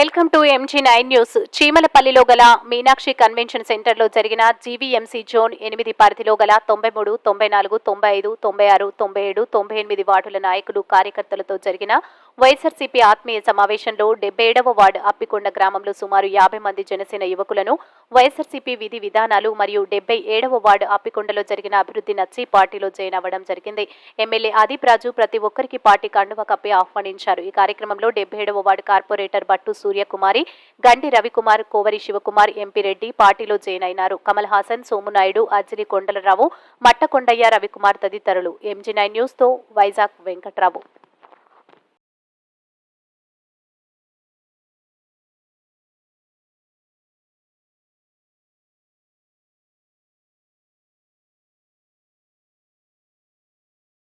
Welcome to MG9 news. చీమలపల్లిలో గల Meenakshi convention సెంటర్లో జరిగిన జీవీఎంసీ జోన్ 8 పరిధిలో గల 93, 94, 95, 96, 97, 98 వార్డుల నాయకులు కార్యకర్తలతో జరిగిన వైఎస్ఆర్సీపీ ఆత్మీయ సమావేశంలో 77వ వార్డు అప్పికొండ గ్రామంలో సుమారు 50 మంది జనసేన యువకులను వైఎస్ఆర్సీపీ విధి విధానాలు మరియు 77వ వార్డు అప్పికొండలో జరిగిన అభివృద్ధి నచ్చి పార్టీలో జాయిన్ అవ్వడం జరిగింది. ఎమ్మెల్యే ఆదిప్ రాజు ప్రతి ఒక్కరికి పార్టీ కండువా కప్పి ఆహ్వానించారు. ఈ కార్యక్రమంలో 77వ వార్డు కార్పొరేటర్ బట్టు సూర్యకుమారి, గండి రవికుమార్, కోవరి శివకుమార్, ఎంపీ రెడ్డి పార్టీలో జాయిన్ అయినారు. కమల్ హాసన్, సోమునాయుడు, అజ్జిలి కొండలరావు, మట్టకొండయ్య, రవికుమార్ తదితరులు. MG9 న్యూస్ తో వైజాగ్ వెంకట్రావు.